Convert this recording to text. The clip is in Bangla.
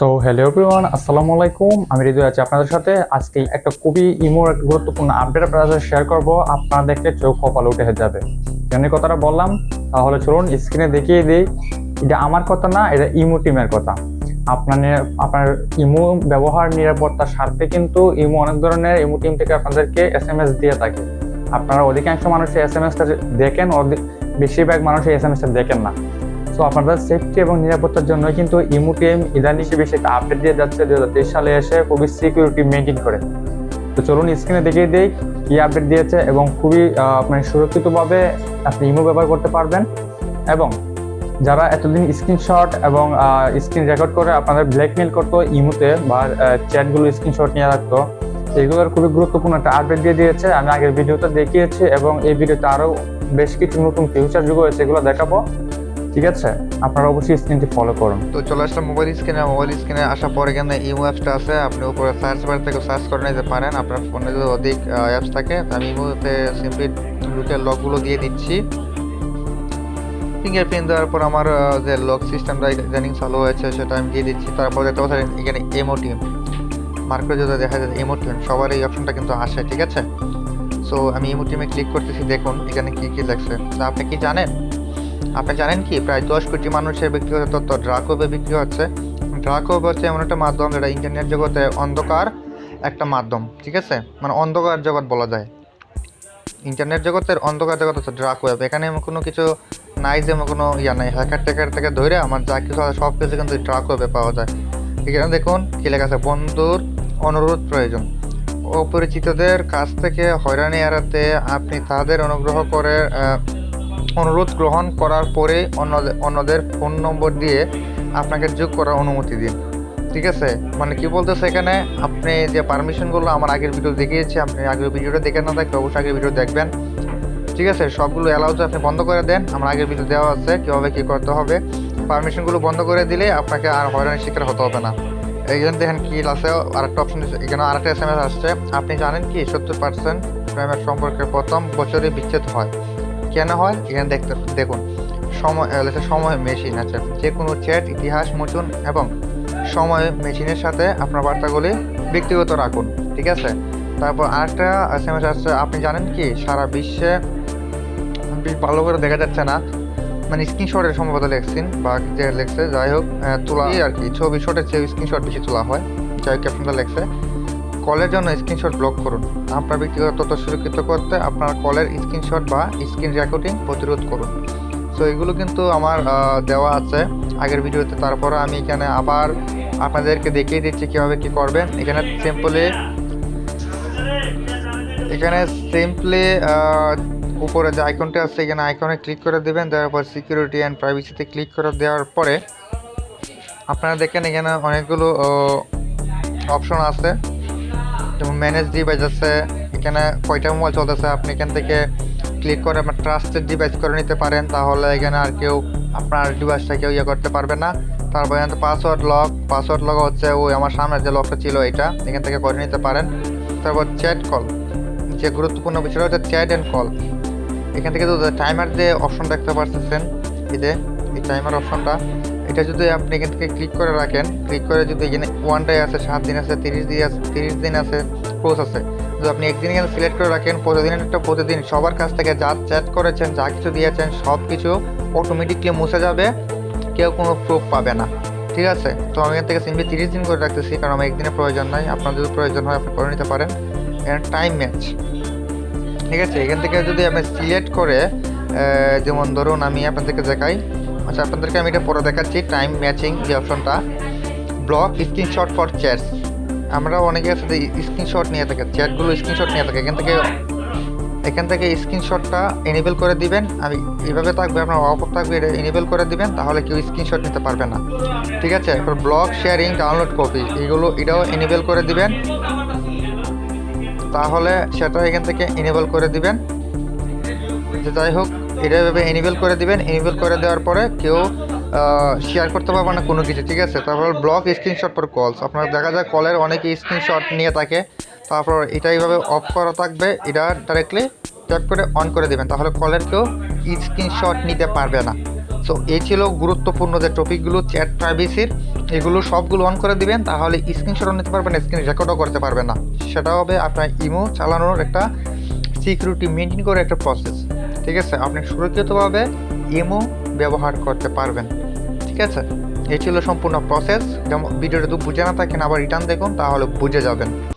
সো হ্যালো এভরিওয়ান, আসসালামু আলাইকুম। আমি হৃদয় আছি আপনাদের সাথে। আজকে একটা খুবই একটা গুরুত্বপূর্ণ আপডেট আপনাদের সাথে শেয়ার করব। আপনারা দেখলে চোখ কপাল উঠে যাবে। কেন এই কথাটা বললাম? তাহলে চলুন স্ক্রিনে দেখিয়ে দিই। এটা আমার কথা না, এটা ইমো টিমের কথা। আপনার ইমো ব্যবহার নিরাপত্তার স্বার্থে কিন্তু ইমো অনেক ধরনের ইমো টিম থেকে আপনাদেরকে এসএমএস দিয়ে থাকে। আপনারা অধিকাংশ মানুষ এসএমএসটা দেখেন, বেশিরভাগ মানুষ এসএমএসটা দেখেন না। তো আপনাদের সেফটি এবং নিরাপত্তার জন্য কিন্তু ইমো টিম ইদানিং বেশি একটা আপডেট দিয়ে যাচ্ছে 2023 সালে এসে খুবই সিকিউরিটি মেনটেন করে। তো চলুন স্ক্রিনে দেখিয়ে দিই কি আপডেট দিয়েছে এবং খুবই মানে সুরক্ষিতভাবে আপনি ইমো ব্যবহার করতে পারবেন। এবং যারা এতদিন স্ক্রিনশট এবং স্ক্রিন রেকর্ড করে আপনাদের ব্ল্যাকমেল করতো ইমোতে বা চ্যাটগুলো স্ক্রিনশট নিয়ে রাখতো, এগুলোর খুবই গুরুত্বপূর্ণ একটা আপডেট দিয়ে দিয়েছে। আমি আগের ভিডিওতে দেখিয়েছি এবং এই ভিডিওতে আরও বেশ কিছু নতুন ফিউচার যুগ হয়েছে, এগুলো দেখাবো। ঠিক আছে, আপনারা অবশ্যই স্ক্রিনটি ফলো করুন। তো চলে আসলাম মোবাইল স্ক্রিনে আসার পরে এখানে ইমো অ্যাপসটা আছে। আপনি উপরে সার্চ বার থেকে সার্চ করে নিতে পারেন আপনার ফোনে যদি অধিক অ্যাপস থাকে। আমি ইমোতে সিম্পলি ঢুকে লকগুলো দিয়ে দিচ্ছি। ফিঙ্গারপ্রিন্ট দেওয়ার পর আমার যে লক সিস্টেমটা ইদানিং চালু হয়েছে সেটা আমি দিয়ে দিচ্ছি। তারপর দেখতে পাচ্ছেন এখানে ইমো টিম মার্কেটে যদি দেখা যায় ইমো টিম সবার এই অপশনটা কিন্তু আসে। ঠিক আছে, সো আমি ইমো টিমে ক্লিক করতেছি। দেখুন এখানে কি কি লেখছে। আপনি কি জানেন? আপনি জানেন কি প্রায় 10 কোটি মানুষের ব্যক্তিগত তথ্য ডার্ক ওয়েবে বিক্রি হচ্ছে। ডার্ক ওয়েব হচ্ছে এমন একটা মাধ্যম যেটা ইন্টারনেট জগতে অন্ধকার একটা মাধ্যম। ঠিক আছে, মানে অন্ধকার জগৎ বলা যায়। ইন্টারনেট জগতের অন্ধকার জগৎ হচ্ছে ডার্ক ওয়েব। এখানে এমন কোনো কিছু নাই, যেমন কোনো ইয়া নাই। হ্যাকার ট্যাকার থেকে ধরে আমার যা কিছু আছে সব কিছু কিন্তু ডার্ক ওয়েবে পাওয়া যায়। এখানে দেখুন কি লেখা আছে, বন্ধুর অনুরোধ প্রয়োজন। অপরিচিতদের কাছ থেকে হয়রানি এড়াতে আপনি তাদের অনুরোধ গ্রহণ করার পরে অন্যদের ফোন নম্বর দিয়ে আপনাকে যোগ করার অনুমতি দিন। ঠিক আছে, মানে কি বলতেছে এখানে, আপনি যে পারমিশনগুলো আমার আগের ভিডিও দেখিয়েছি, আপনি আগের ভিডিওটা দেখে না থাকলে অবশ্যই আগের ভিডিও দেখবেন। ঠিক আছে, সবগুলো অ্যালাউতে আপনি বন্ধ করে দেন। আমার আগের ভিডিও দেওয়া আছে কীভাবে কী করতে হবে। পারমিশনগুলো বন্ধ করে দিলে আপনাকে আর হয়রানির শিকার হতে হবে না। এইখানে দেখেন কি আছে, আরেকটা অপশন এখানে আরেকটা এসএমএস আসছে। আপনি জানেন কি 70% প্রেমের সম্পর্কের প্রথম বছরে বিচ্ছেদ হয়। কেন হয় এখানে দেখুন। সময় মেশিন আছে, যে কোনো চ্যাট ইতিহাস মোচন এবং সময় মেশিনের সাথে আপনার বার্তাগুলি ব্যক্তিগত রাখুন। ঠিক আছে, তারপর আরেকটা এসএমএস আসছে। আপনি জানেন কি সারা বিশ্বে ভালো করে দেখা যাচ্ছে না, মানে স্ক্রিনশটের সম্ভবত লেখছেন বা যে লেখছে, যাই হোক তোলা আর কি, ছবি শটের চেয়ে স্ক্রিনশট বেশি তোলা হয়। যাই হোক ক্যাপশনটা লেখছে, কলের জন্য স্ক্রিনশট ব্লক করুন। আপনার ব্যক্তিগত তথ্য সুরক্ষিত করতে আপনার কলের স্ক্রিনশট বা স্ক্রিন রেকর্ডিং প্রতিরোধ করুন। সো এগুলো কিন্তু আমার দেওয়া আছে আগের ভিডিওতে। তারপরে আমি এখানে আবার আপনাদেরকে দেখিয়ে দিচ্ছি কীভাবে কী করবেন। এখানে সিম্পলি উপরে যে আইকনটা আছে এখানে আইকনে ক্লিক করে দেবেন। দেওয়ার পর সিকিউরিটি অ্যান্ড প্রাইভেসিতে ক্লিক করে দেওয়ার পরে আপনারা দেখেন এখানে অনেকগুলো অপশন আছে, যেমন ম্যানেজ ডিভাইস আছে। এখানে কয়টা মোবাইল চলতেছে আপনি এখান থেকে ক্লিক করে আপনার ট্রাস্টেড ডিভাইস করে নিতে পারেন। তাহলে এখানে আর কেউ আপনার ডিভাইসটা কেউ ইয়ে করতে পারবে না। তারপর এখানে পাসওয়ার্ড লক হচ্ছে ওই আমার সামনে যে লকটা ছিল এটা, এখান থেকে করে নিতে পারেন। তারপর চ্যাট কল, যে গুরুত্বপূর্ণ বিষয়টা হচ্ছে চ্যাট অ্যান্ড কল। এখান থেকে তো টাইমার যে অপশন দেখতে পাচ্ছেন, এই টাইমার অপশনটা, এটা যদি আপনি এখান থেকে ক্লিক করে রাখেন, ক্লিক করে যদি এখানে 1 ডে আছে, 7 দিন আছে, 30 দিন আছে, ক্লোজ আছে, যদি আপনি একদিন এখানে সিলেক্ট করে রাখেন, প্রতিদিন সবার কাছ থেকে যা চ্যাট করেছেন, যা কিছু দিয়েছেন সব কিছু অটোমেটিকলি মুছে যাবে, কেউ কোনো প্রুফ পাবে না। ঠিক আছে, তো আমি এখান থেকে সিম্পলি 30 দিন করে রাখতেছি, কারণ আমার একদিনের প্রয়োজন নাই। আপনার যদি প্রয়োজন হয় আপনি করে নিতে পারেন। এখানে টাইম ম্যাচ, ঠিক আছে, এখান থেকে যদি আপনি সিলেক্ট করে, যেমন ধরুন আমি আপনাদেরকে দেখাই, আচ্ছা আপনাদেরকে আমি এটা পরে দেখাচ্ছি। টাইম ম্যাচিং যে অপশনটা, ব্লক স্ক্রিনশট ফর চ্যাটস। আমরা অনেকে আছে যে স্ক্রিনশট নিয়ে থাকে, চ্যাটগুলো স্ক্রিনশট নিয়ে থাকে, এখান থেকে স্ক্রিনশটটা এনেবল করে দিবেন। আমি এইভাবে থাকবে, আপনার অফ থাকবে, এটা এনেবল করে দিবেন, তাহলে কেউ স্ক্রিনশট নিতে পারবে না। ঠিক আছে, এরপর ব্লক শেয়ারিং ডাউনলোড কপি, এটাও এনেবল করে দিবেন, তাহলে সেটা এখান থেকে এনেবল করে দিবেন। যে যাই হোক, এটা এভাবে এনেবল করে দিবেন। এনেবল করে দেওয়ার পরে কেউ শেয়ার করতে পারবে না কোনো কিছু। ঠিক আছে, তারপর ব্লক স্ক্রিনশট ফর কলস, আপনার দেখা যায় কলের অনেকে স্ক্রিনশট নিয়ে থাকে। তারপর এটা এইভাবে অফ করা থাকবে, এটা ডাইরেক্টলি ট্যাপ করে অন করে দেবেন, তাহলে কলের কেউ স্ক্রিনশট নিতে পারবে না। সো এই ছিল গুরুত্বপূর্ণ যে টপিকগুলো চ্যাট প্রাইভেসির, এগুলো সবগুলো অন করে দিবেন, তাহলে স্ক্রিনশটও নিতে পারবেন, স্ক্রিন রেকর্ডও করতে পারবেন না। সেটা হবে আপনার ইমো চালানোর একটা সিকিউরিটি মেনটেন করে একটা প্রসেস। ঠিক আছে, আপনি সুরক্ষিতভাবে ইমো ব্যবহার করতে পারবেন। ঠিক আছে, এই ছিল সম্পূর্ণ প্রসেস। যেমন ভিডিওটা তো বুঝে না থাকেন, আবার রিটার্ন দেখুন, তাহলে বুঝে যাবেন।